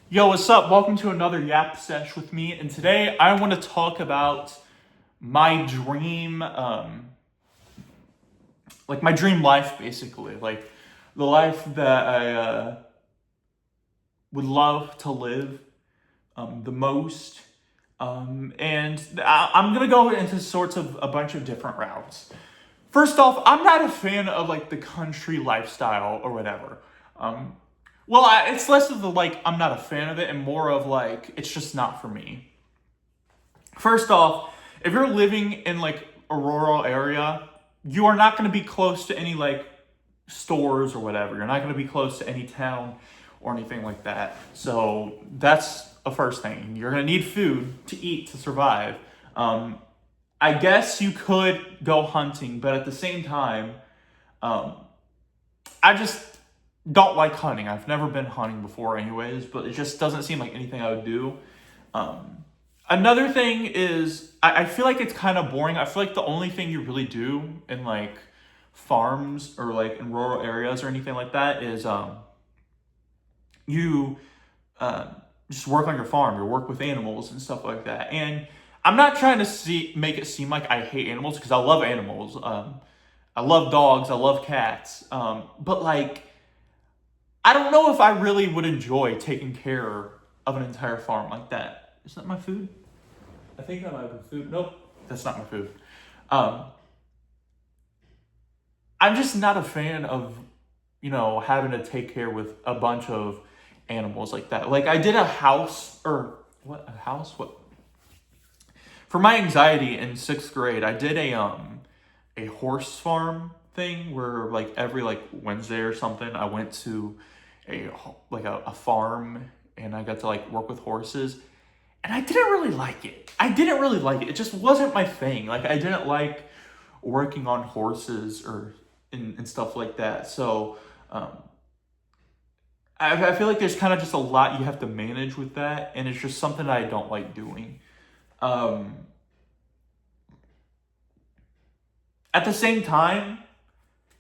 Yo, what's up? Welcome to another Yap Sesh with me. And today I want to talk about my dream, like my dream life, basically. Like the life that I would love to live the most. I'm going to go into sorts of a bunch of different routes. First off, I'm not a fan of like the country lifestyle or whatever. Um, it's less of the like I'm not a fan of it and more of like it's just not for me. First off, if you're living in like a rural area, you are not going to be close to any like stores or whatever. You're not going to be close to any town or anything like that. So that's a first thing. You're going to need food to eat to survive. Um, I guess you could go hunting, but at the same time, um, I just don't like hunting. I've never been hunting before, anyways, but it just doesn't seem like anything I would do. Um, Another thing is, I feel like it's kind of boring. I feel like the only thing you really do in like farms or like in rural areas or anything like that is you uh, just work on your farm, you work with animals and stuff like that. And I'm not trying to make it seem like I hate animals because I love animals. I love dogs, I love cats. But like, I don't know if I really would enjoy taking care of an entire farm like that. Is that my food? I think that might be food. Nope, that's not my food. Um, I'm just not a fan of, having to take care with a bunch of animals like that. Like I did a house or what a house? What for my anxiety in sixth grade? I did a horse farm thing where like every like Wednesday or something I went to a farm and I got to like work with horses and I didn't really like it. I didn't really like it. It just wasn't my thing. Like I didn't like working on horses or and stuff like that. So um, I feel like there's kind of just a lot you have to manage with that, and it's just something that I don't like doing. Um, at the same time,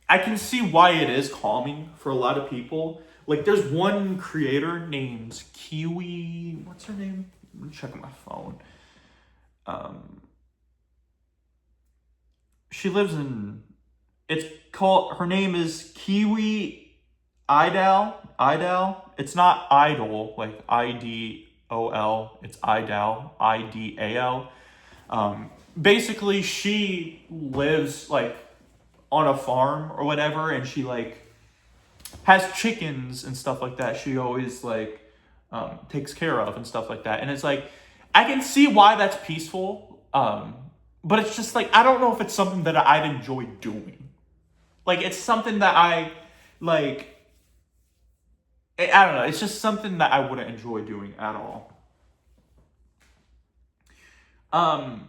I can see why it is calming for a lot of people. Like there's one creator named Kiwi. What's her name? I'm checking my phone. Um, she lives in. It's called. Her name is Kiwi Idal. Idal. It's not idol like IDOL. It's Idal. IDAL. Basically, she lives like on a farm or whatever, and she like has chickens and stuff like that. She always like takes care of and stuff like that. And it's like I can see why that's peaceful, but it's just like I don't know if it's something that I'd enjoy doing. Like it's something that I like. I don't know. It's just something that I wouldn't enjoy doing at all. Um,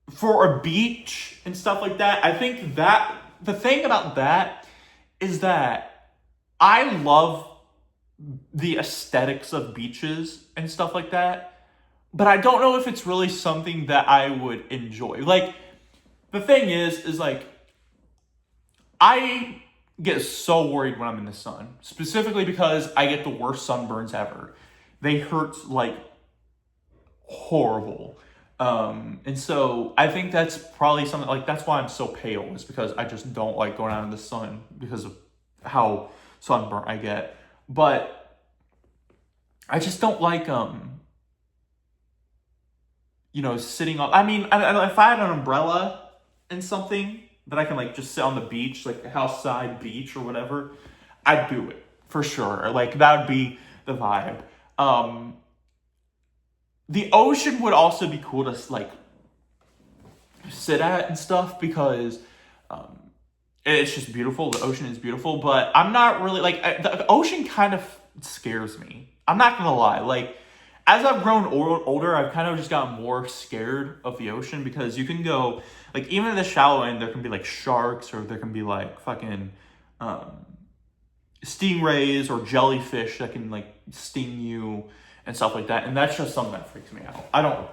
for a beach and stuff like that, I think that the thing about that is that I love the aesthetics of beaches and stuff like that, but I don't know if it's really something that I would enjoy. Like the thing is like I get so worried when I'm in the sun, specifically because I get the worst sunburns ever. They hurt like horrible. And so I think that's probably something like that's why I'm so pale is because I just don't like going out in the sun because of how sunburnt I get. But I just don't like sitting on. I mean, if I had an umbrella and something that I can like just sit on the beach, like a house side beach or whatever, I'd do it for sure. Like that would be the vibe. Um, the ocean would also be cool to like sit at and stuff because um, it's just beautiful. The ocean is beautiful, but I'm not really like the ocean kind of scares me. I'm not gonna lie. Like as I've grown older, I've kind of just gotten more scared of the ocean because you can go like even in the shallow end, there can be like sharks or there can be like fucking um, stingrays or jellyfish that can like sting you and stuff like that. And that's just something that freaks me out. I don't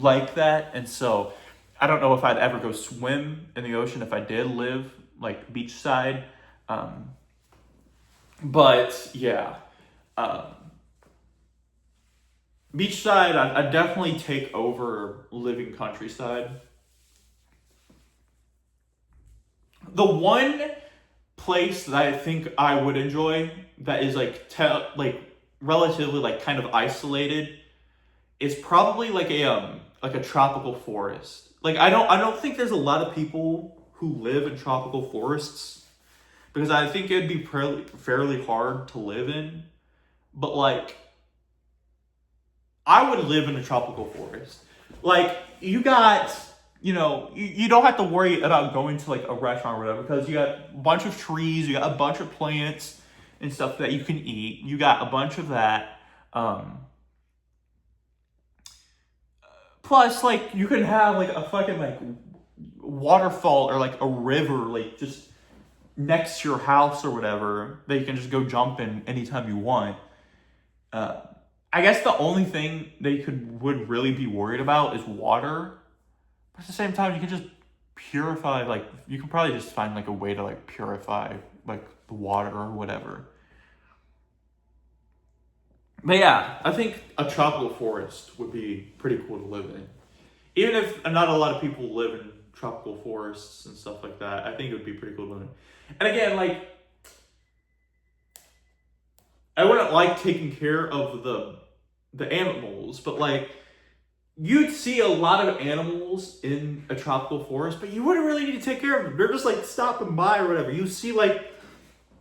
like that, and so I don't know if I'd ever go swim in the ocean if I did live like beachside. Um, but yeah, um, Beachside, I definitely take over living countryside. The one place that I think I would enjoy that is like like relatively like kind of isolated is probably like a tropical forest. Like I don't think there's a lot of people who live in tropical forests because I think it'd be fairly hard to live in. But like I would live in a tropical forest. Like you got, you don't have to worry about going to like a restaurant or whatever because you got a bunch of trees, you got a bunch of plants and stuff that you can eat. You got a bunch of that. Plus, like you can have like a fucking like waterfall or like a river like just next to your house or whatever that you can just go jump in anytime you want. Uh, I guess the only thing that you would really be worried about is water. But at the same time, you can just purify, like, you can probably just find, like, a way to, like, purify, like, the water or whatever. But yeah, I think a tropical forest would be pretty cool to live in. Even if not a lot of people live in tropical forests and stuff like that, I think it would be pretty cool to live in. And again, like, I wouldn't like taking care of the animals, but like you'd see a lot of animals in a tropical forest, but you wouldn't really need to take care of them. They're just like stopping by or whatever. You see like,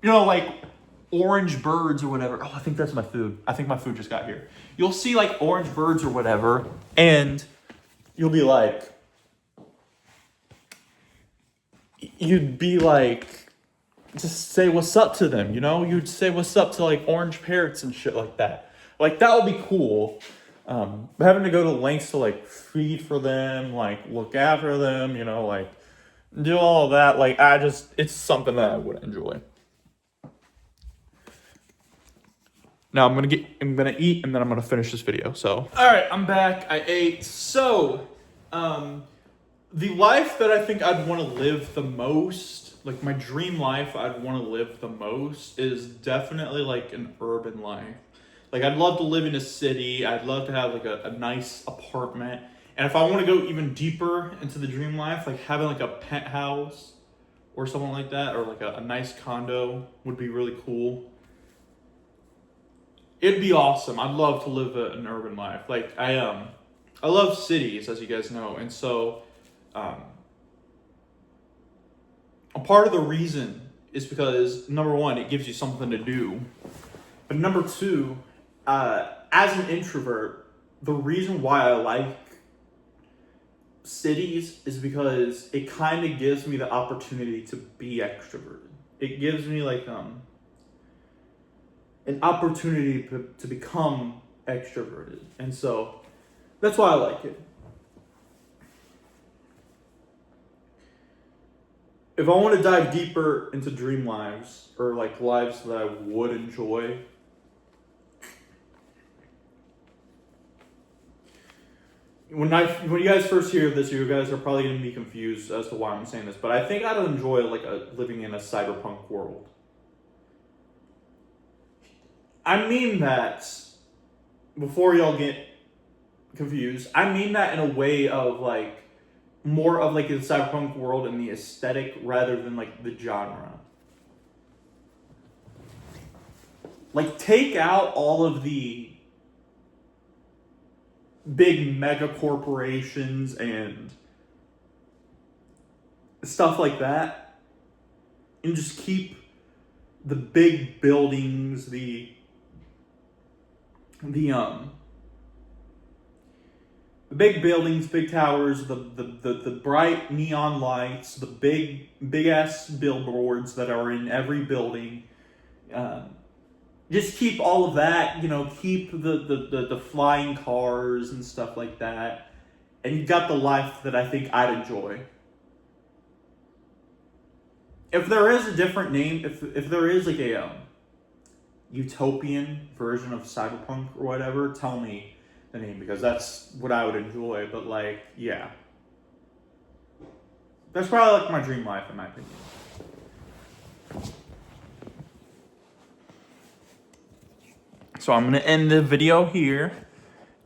like orange birds or whatever. Oh, I think that's my food. I think my food just got here. You'll see like orange birds or whatever, and you'll be like, you'd be like, just say what's up to them, You'd say what's up to like orange parrots and shit like that. Like that would be cool. But having to go to lengths to like feed for them, like look after them, like do all of that. Like it's something that I would enjoy. Now I'm gonna eat and then I'm gonna finish this video. So, all right, I'm back. I ate. So, the life that I think I'd want to live the most, like my dream life I'd want to live the most is definitely like an urban life. Like I'd love to live in a city. I'd love to have like a nice apartment. And if I want to go even deeper into the dream life, like having like a penthouse or something like that, or like a nice condo would be really cool. It'd be awesome. I'd love to live an urban life. Like I love cities, as you guys know, and so a part of the reason is because number one, it gives you something to do, but number two, as an introvert, the reason why I like cities is because it kind of gives me the opportunity to be extroverted. It gives me like an opportunity to become extroverted, and so that's why I like it. If I want to dive deeper into dream lives or like lives that I would enjoy, when you guys first hear this, you guys are probably going to be confused as to why I'm saying this, but I think I'd enjoy like living in a cyberpunk world. I mean that, before y'all get confused, I mean that in a way of like more of like the cyberpunk world and the aesthetic rather than like the genre. Like take out all of the big mega corporations and stuff like that, and just keep the big buildings, the big buildings, big towers, the bright neon lights, the big ass billboards that are in every building. Just keep all of that, keep the flying cars and stuff like that. And you got the life that I think I'd enjoy. If there is a different name, if there is like a utopian version of cyberpunk or whatever, tell me the name, because that's what I would enjoy. But like, yeah, that's probably like my dream life in my opinion. So I'm gonna end the video here.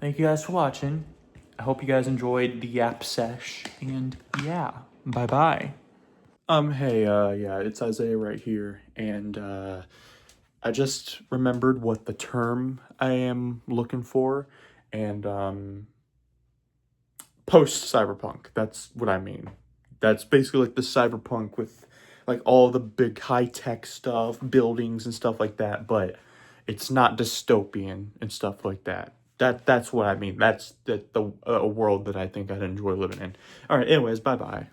thank you guys for watching. I hope you guys enjoyed the Yap Sesh, and yeah, bye-bye. Hey, yeah, it's Isaiah right here, and, I just remembered what the term I am looking for, and, post-cyberpunk, that's what I mean. That's basically like the cyberpunk with, like, all the big high-tech stuff, buildings and stuff like that, but it's not dystopian and stuff like that. That's what I mean. That's the a world that I think I'd enjoy living in. All right, anyways, bye-bye.